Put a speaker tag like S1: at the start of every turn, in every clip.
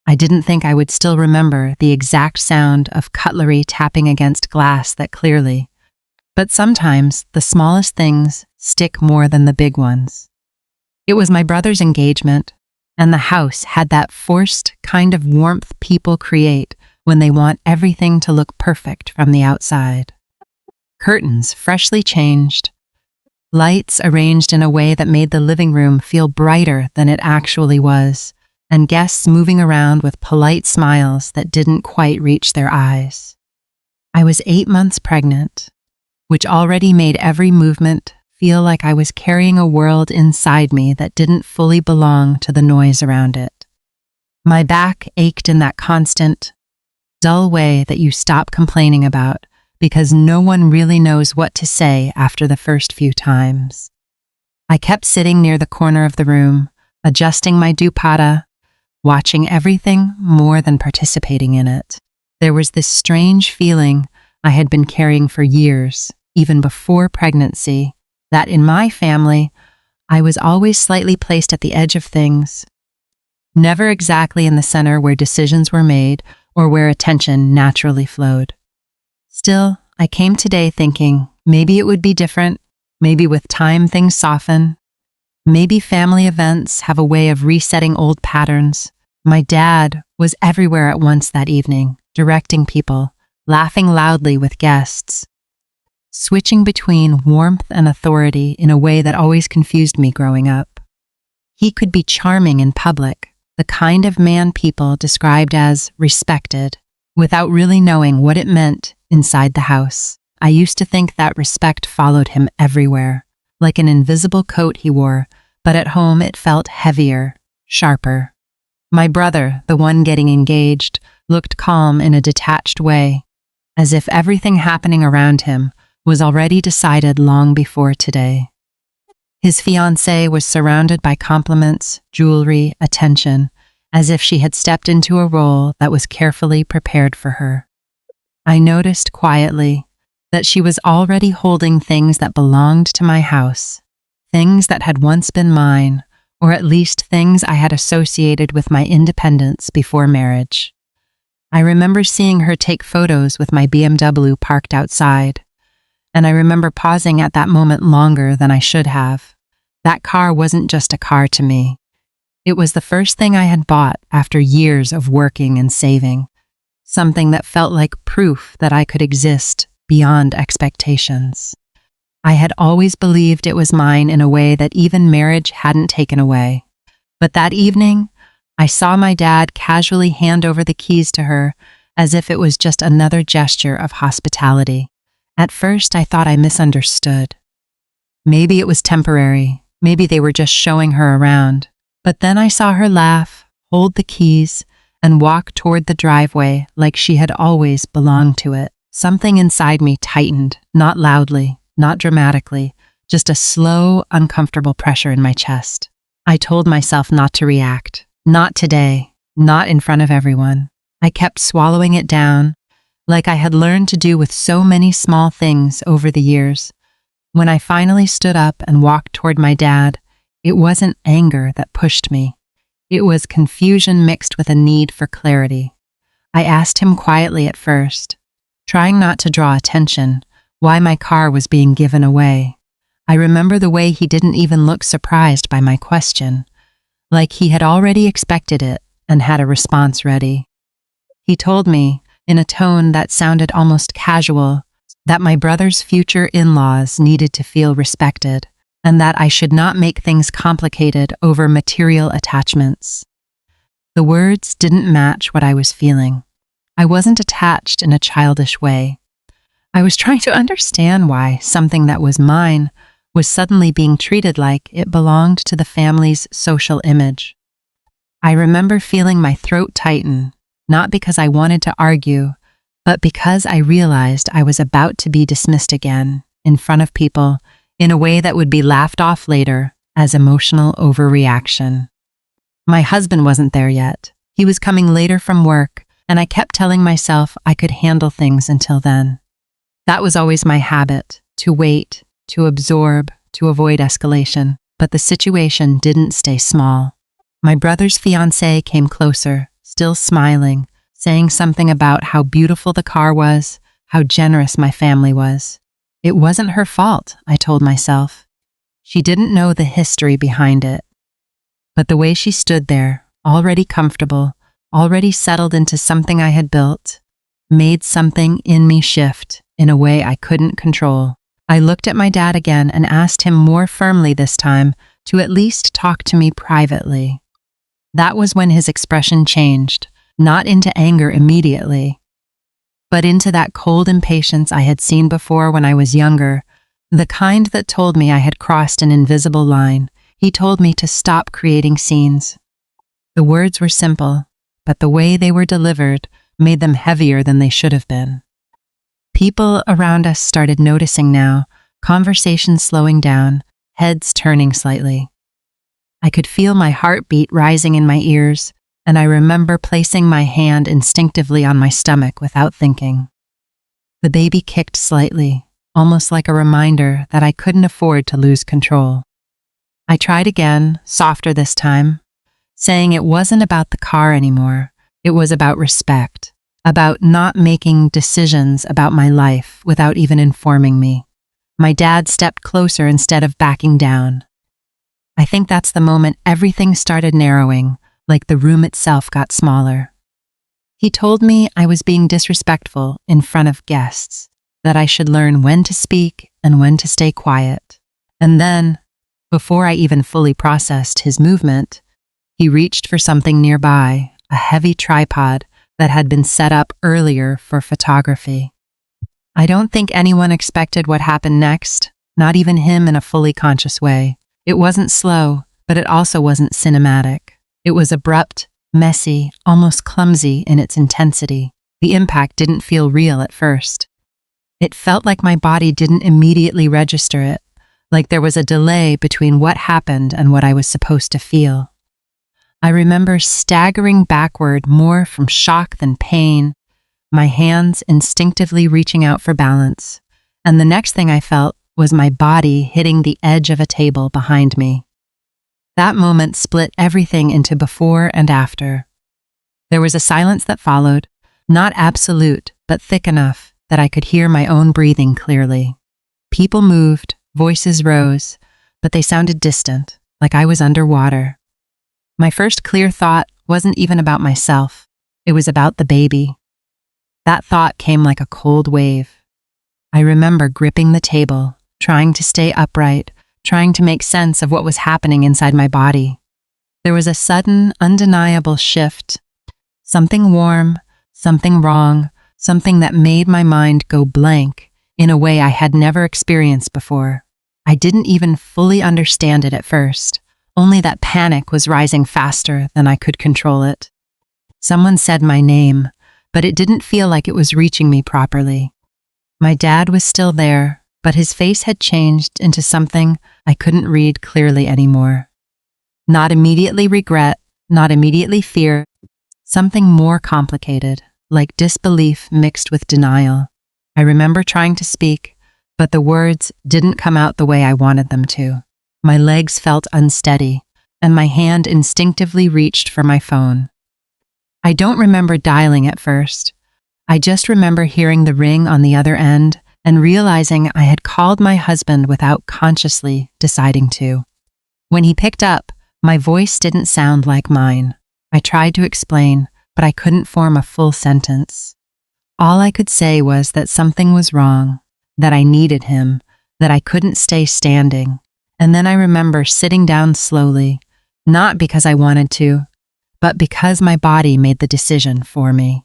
S1: I didn't think I would still remember the exact sound of cutlery tapping against glass that clearly. But sometimes the smallest things stick more than the big ones. It was my brother's engagement, and the house had that forced kind of warmth people create when they want everything to look perfect from the outside. Curtains freshly changed, lights arranged in a way that made the living room feel brighter than it actually was, and guests moving around with polite smiles that didn't quite reach their eyes. I was 8 months pregnant, which already made every movement feel like I was carrying a world inside me that didn't fully belong to the noise around it. My back ached in that constant, dull way that you stop complaining about because no one really knows what to say after the first few times. I kept sitting near the corner of the room, adjusting my dupatta, watching everything more than participating in it. There was this strange feeling I had been carrying for years, even before pregnancy, that in my family, I was always slightly placed at the edge of things, never exactly in the center where decisions were made or where attention naturally flowed. Still, I came today thinking maybe it would be different, maybe with time things soften, maybe family events have a way of resetting old patterns. My dad was everywhere at once that evening, directing people, laughing loudly with guests, switching between warmth and authority in a way that always confused me growing up. He could be charming in public, the kind of man people described as respected, without really knowing what it meant inside the house. I used to think that respect followed him everywhere, like an invisible coat he wore, but at home it felt heavier, sharper. My brother, the one getting engaged, looked calm in a detached way, as if everything happening around him was already decided long before today. His fiancée was surrounded by compliments, jewelry, attention, as if she had stepped into a role that was carefully prepared for her. I noticed quietly that she was already holding things that belonged to my house, things that had once been mine, or at least things I had associated with my independence before marriage. I remember seeing her take photos with my BMW parked outside, and I remember pausing at that moment longer than I should have. That car wasn't just a car to me. It was the first thing I had bought after years of working and saving, something that felt like proof that I could exist beyond expectations. I had always believed it was mine in a way that even marriage hadn't taken away. But that evening, I saw my dad casually hand over the keys to her as if it was just another gesture of hospitality. At first, I thought I misunderstood. Maybe it was temporary. Maybe they were just showing her around. But then I saw her laugh, hold the keys, and walk toward the driveway like she had always belonged to it. Something inside me tightened, not loudly, not dramatically, just a slow, uncomfortable pressure in my chest. I told myself not to react. Not today, not in front of everyone. I kept swallowing it down, like I had learned to do with so many small things over the years. When I finally stood up and walked toward my dad, it wasn't anger that pushed me. It was confusion mixed with a need for clarity. I asked him quietly at first, trying not to draw attention, why my car was being given away. I remember the way he didn't even look surprised by my question, like he had already expected it and had a response ready. He told me, in a tone that sounded almost casual, that my brother's future in-laws needed to feel respected, and that I should not make things complicated over material attachments. The words didn't match what I was feeling. I wasn't attached in a childish way. I was trying to understand why something that was mine was suddenly being treated like it belonged to the family's social image. I remember feeling my throat tighten, not because I wanted to argue, but because I realized I was about to be dismissed again, in front of people, in a way that would be laughed off later as emotional overreaction. My husband wasn't there yet. He was coming later from work, and I kept telling myself I could handle things until then. That was always my habit, to wait, to absorb, to avoid escalation. But the situation didn't stay small. My brother's fiancée came closer, still smiling, saying something about how beautiful the car was, how generous my family was. It wasn't her fault, I told myself. She didn't know the history behind it. But the way she stood there, already comfortable, already settled into something I had built, made something in me shift in a way I couldn't control. I looked at my dad again and asked him more firmly this time to at least talk to me privately. That was when his expression changed, not into anger immediately, but into that cold impatience I had seen before when I was younger, the kind that told me I had crossed an invisible line. He told me to stop creating scenes. The words were simple, but the way they were delivered made them heavier than they should have been. People around us started noticing now, conversations slowing down, heads turning slightly. I could feel my heartbeat rising in my ears, and I remember placing my hand instinctively on my stomach without thinking. The baby kicked slightly, almost like a reminder that I couldn't afford to lose control. I tried again, softer this time, saying it wasn't about the car anymore. It was about respect, about not making decisions about my life without even informing me. My dad stepped closer instead of backing down. I think that's the moment everything started narrowing, like the room itself got smaller. He told me I was being disrespectful in front of guests, that I should learn when to speak and when to stay quiet. And then, before I even fully processed his movement, he reached for something nearby, a heavy tripod that had been set up earlier for photography. I don't think anyone expected what happened next, not even him in a fully conscious way. It wasn't slow, but it also wasn't cinematic. It was abrupt, messy, almost clumsy in its intensity. The impact didn't feel real at first. It felt like my body didn't immediately register it, like there was a delay between what happened and what I was supposed to feel. I remember staggering backward more from shock than pain, my hands instinctively reaching out for balance, and the next thing I felt was my body hitting the edge of a table behind me. That moment split everything into before and after. There was a silence that followed, not absolute, but thick enough that I could hear my own breathing clearly. People moved, voices rose, but they sounded distant, like I was underwater. My first clear thought wasn't even about myself. It was about the baby. That thought came like a cold wave. I remember gripping the table, trying to stay upright, trying to make sense of what was happening inside my body. There was a sudden, undeniable shift. Something warm, something wrong, something that made my mind go blank in a way I had never experienced before. I didn't even fully understand it at first, only that panic was rising faster than I could control it. Someone said my name, but it didn't feel like it was reaching me properly. My dad was still there, but his face had changed into something I couldn't read clearly anymore. Not immediately regret, not immediately fear, something more complicated, like disbelief mixed with denial. I remember trying to speak, but the words didn't come out the way I wanted them to. My legs felt unsteady, and my hand instinctively reached for my phone. I don't remember dialing at first. I just remember hearing the ring on the other end and realizing I had called my husband without consciously deciding to. When he picked up, my voice didn't sound like mine. I tried to explain, but I couldn't form a full sentence. All I could say was that something was wrong, that I needed him, that I couldn't stay standing. And then I remember sitting down slowly, not because I wanted to, but because my body made the decision for me.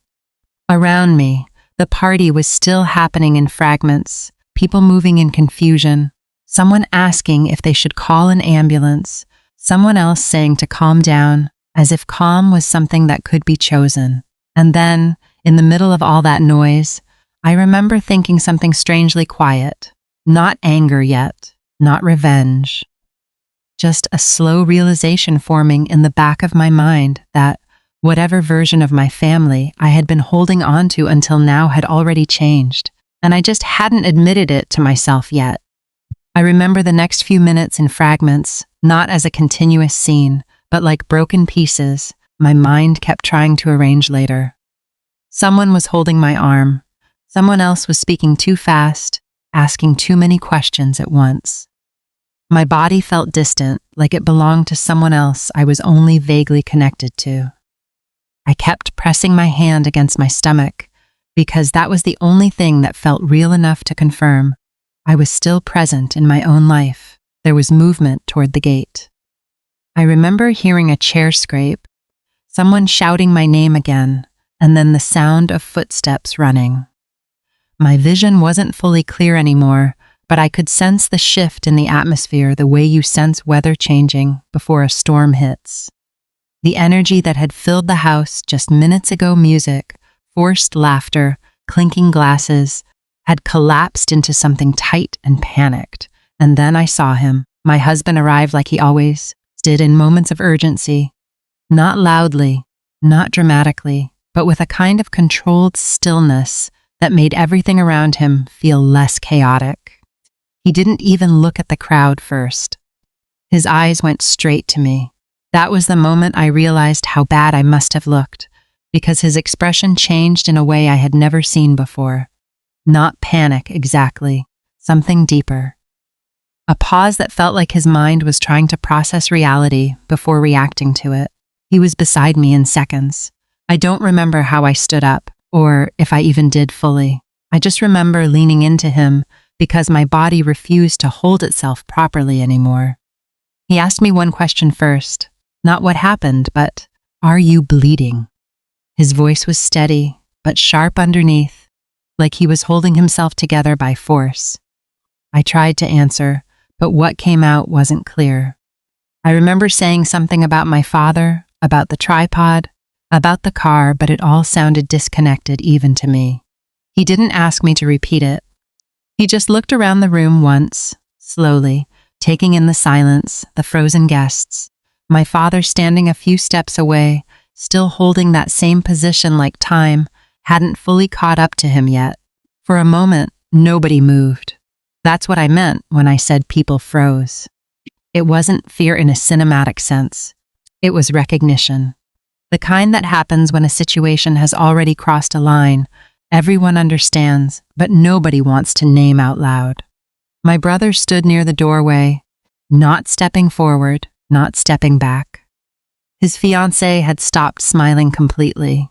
S1: Around me, the party was still happening in fragments, people moving in confusion, someone asking if they should call an ambulance, someone else saying to calm down, as if calm was something that could be chosen. And then, in the middle of all that noise, I remember thinking something strangely quiet, not anger yet, not revenge, just a slow realization forming in the back of my mind that whatever version of my family I had been holding on to until now had already changed, and I just hadn't admitted it to myself yet. I remember the next few minutes in fragments, not as a continuous scene, but like broken pieces, my mind kept trying to arrange later. Someone was holding my arm. Someone else was speaking too fast, asking too many questions at once. My body felt distant, like it belonged to someone else I was only vaguely connected to. I kept pressing my hand against my stomach because that was the only thing that felt real enough to confirm I was still present in my own life. There was movement toward the gate. I remember hearing a chair scrape, someone shouting my name again, and then the sound of footsteps running. My vision wasn't fully clear anymore, but I could sense the shift in the atmosphere the way you sense weather changing before a storm hits. The energy that had filled the house just minutes ago, music, forced laughter, clinking glasses, had collapsed into something tight and panicked. And then I saw him. My husband arrived like he always did in moments of urgency. Not loudly, not dramatically, but with a kind of controlled stillness that made everything around him feel less chaotic. He didn't even look at the crowd first. His eyes went straight to me. That was the moment I realized how bad I must have looked, because his expression changed in a way I had never seen before. Not panic exactly, something deeper. A pause that felt like his mind was trying to process reality before reacting to it. He was beside me in seconds. I don't remember how I stood up, or if I even did fully. I just remember leaning into him because my body refused to hold itself properly anymore. He asked me one question first, not what happened, but, "Are you bleeding?" His voice was steady, but sharp underneath, like he was holding himself together by force. I tried to answer, but what came out wasn't clear. I remember saying something about my father, about the tripod, about the car, but it all sounded disconnected even to me. He didn't ask me to repeat it. He just looked around the room once, slowly, taking in the silence, the frozen guests. My father standing a few steps away, still holding that same position like time hadn't fully caught up to him yet. For a moment, nobody moved. That's what I meant when I said people froze. It wasn't fear in a cinematic sense. It was recognition. The kind that happens when a situation has already crossed a line. Everyone understands, but nobody wants to name out loud. My brother stood near the doorway, not stepping forward, not stepping back. His fiancée had stopped smiling completely.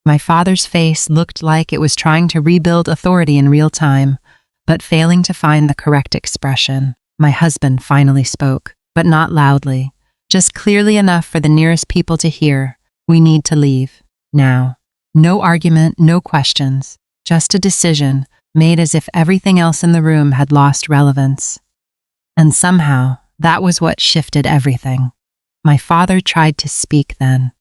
S1: My father's face looked like it was trying to rebuild authority in real time, but failing to find the correct expression. My husband finally spoke, but not loudly, just clearly enough for the nearest people to hear. "We need to leave, now." No argument, no questions, just a decision made as if everything else in the room had lost relevance. And somehow, that was what shifted everything. My father tried to speak then.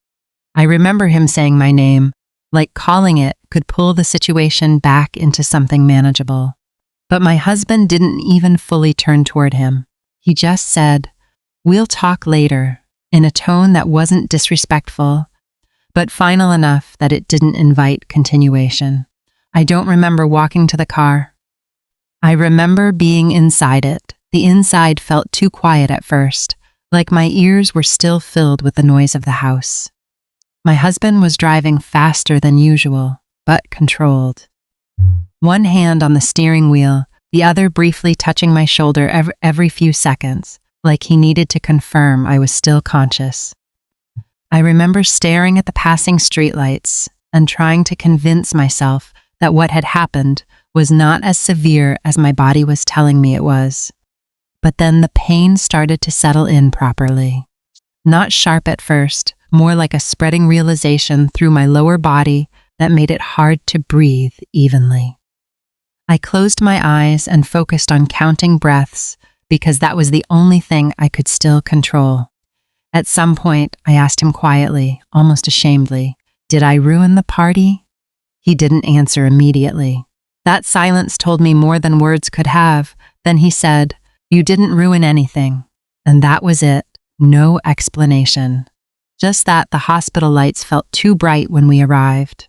S1: I remember him saying my name, like calling it could pull the situation back into something manageable. But my husband didn't even fully turn toward him. He just said, "We'll talk later," in a tone that wasn't disrespectful, but final enough that it didn't invite continuation. I don't remember walking to the car. I remember being inside it. The inside felt too quiet at first, like my ears were still filled with the noise of the house. My husband was driving faster than usual, but controlled. One hand on the steering wheel, the other briefly touching my shoulder every few seconds, like he needed to confirm I was still conscious. I remember staring at the passing streetlights and trying to convince myself that what had happened was not as severe as my body was telling me it was. But then the pain started to settle in properly. Not sharp at first, more like a spreading realization through my lower body that made it hard to breathe evenly. I closed my eyes and focused on counting breaths because that was the only thing I could still control. At some point, I asked him quietly, almost ashamedly, "Did I ruin the party?" He didn't answer immediately. That silence told me more than words could have. Then he said, "You didn't ruin anything." And that was it. No explanation. Just that the hospital lights felt too bright when we arrived.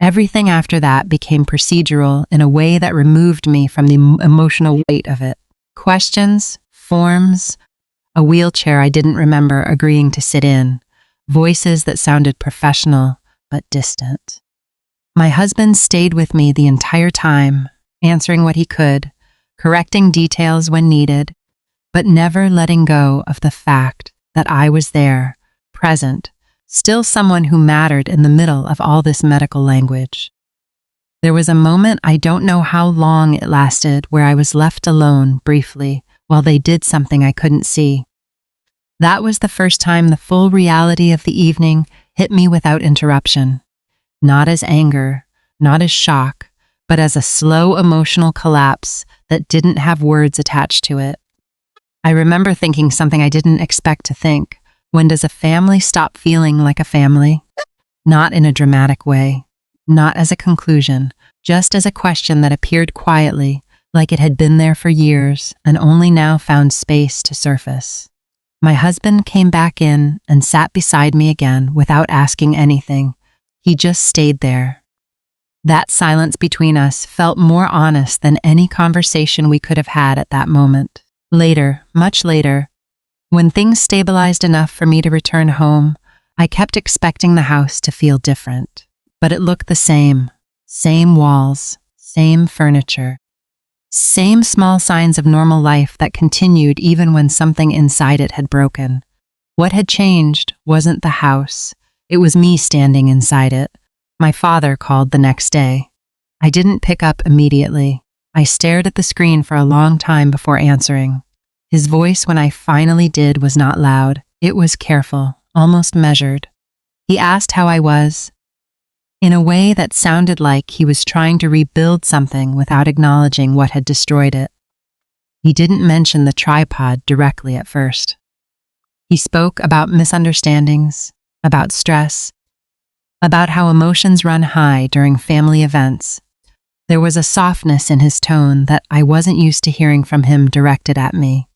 S1: Everything after that became procedural in a way that removed me from the emotional weight of it. Questions, forms, a wheelchair I didn't remember agreeing to sit in, voices that sounded professional but distant. My husband stayed with me the entire time, answering what he could, correcting details when needed, but never letting go of the fact that I was there, present, still someone who mattered in the middle of all this medical language. There was a moment, I don't know how long it lasted, where I was left alone briefly while they did something I couldn't see. That was the first time the full reality of the evening hit me without interruption. Not as anger, not as shock, but as a slow emotional collapse that didn't have words attached to it. I remember thinking something I didn't expect to think. When does a family stop feeling like a family? Not in a dramatic way, not as a conclusion, just as a question that appeared quietly, like it had been there for years and only now found space to surface. My husband came back in and sat beside me again without asking anything. He just stayed there. That silence between us felt more honest than any conversation we could have had at that moment. Later, much later, when things stabilized enough for me to return home, I kept expecting the house to feel different. But it looked the same. Same walls, same furniture, same small signs of normal life that continued even when something inside it had broken. What had changed wasn't the house. It was me standing inside it. My father called the next day. I didn't pick up immediately. I stared at the screen for a long time before answering. His voice, when I finally did, was not loud. It was careful, almost measured. He asked how I was, in a way that sounded like he was trying to rebuild something without acknowledging what had destroyed it. He didn't mention the tripod directly at first. He spoke about misunderstandings, about stress, about how emotions run high during family events. There was a softness in his tone that I wasn't used to hearing from him directed at me.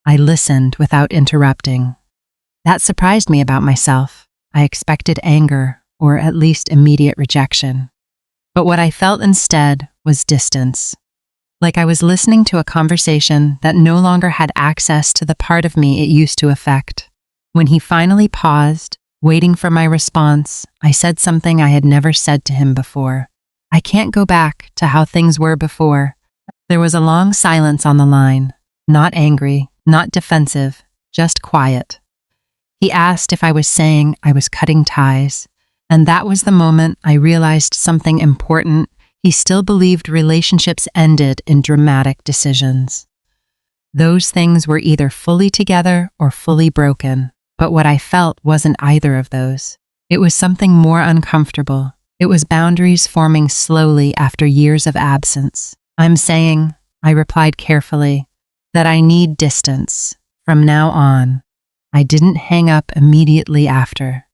S1: I listened without interrupting. That surprised me about myself. I expected anger, or at least immediate rejection. But what I felt instead was distance. Like I was listening to a conversation that no longer had access to the part of me it used to affect. When he finally paused, waiting for my response, I said something I had never said to him before. I can't go back to how things were before. There was a long silence on the line, not angry, not defensive, just quiet. He asked if I was saying I was cutting ties, and that was the moment I realized something important. He still believed relationships ended in dramatic decisions. Those things were either fully together or fully broken. But what I felt wasn't either of those. It was something more uncomfortable. It was boundaries forming slowly after years of absence. I'm saying, I replied carefully, that I need distance from now on. I didn't hang up immediately after.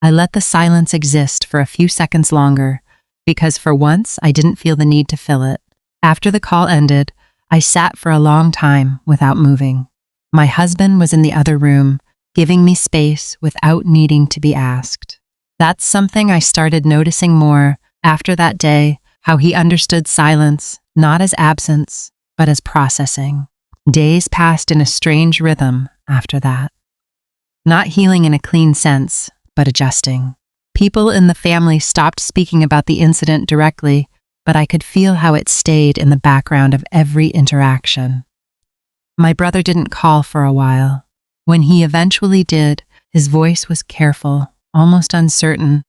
S1: I let the silence exist for a few seconds longer, because for once I didn't feel the need to fill it. After the call ended, I sat for a long time without moving. My husband was in the other room, giving me space without needing to be asked. That's something I started noticing more after that day, how he understood silence, not as absence, but as processing. Days passed in a strange rhythm after that. Not healing in a clean sense, but adjusting. People in the family stopped speaking about the incident directly, but I could feel how it stayed in the background of every interaction. My brother didn't call for a while. When he eventually did, his voice was careful, almost uncertain,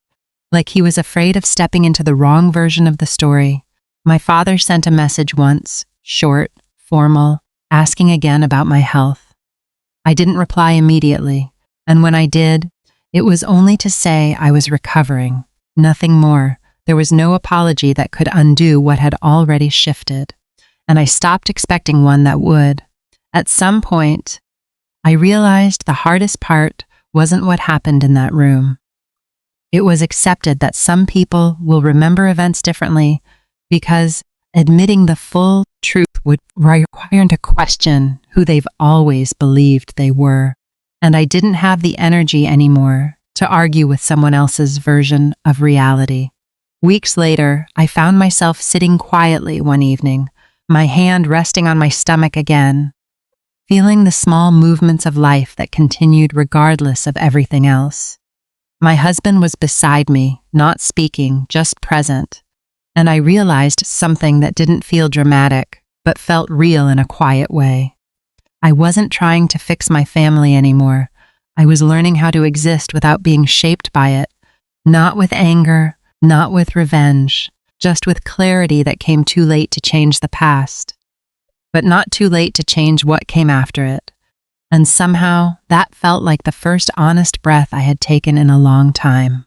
S1: like he was afraid of stepping into the wrong version of the story. My father sent a message once, short, formal, asking again about my health. I didn't reply immediately, and when I did, it was only to say I was recovering, nothing more. There was no apology that could undo what had already shifted, and I stopped expecting one that would. At some point, I realized the hardest part wasn't what happened in that room. It was accepted that some people will remember events differently because admitting the full truth would require to question who they've always believed they were. And I didn't have the energy anymore to argue with someone else's version of reality. Weeks later, I found myself sitting quietly one evening, my hand resting on my stomach again, feeling the small movements of life that continued regardless of everything else. My husband was beside me, not speaking, just present, and I realized something that didn't feel dramatic, but felt real in a quiet way. I wasn't trying to fix my family anymore. I was learning how to exist without being shaped by it, not with anger, not with revenge, just with clarity that came too late to change the past, but not too late to change what came after it. And somehow, that felt like the first honest breath I had taken in a long time.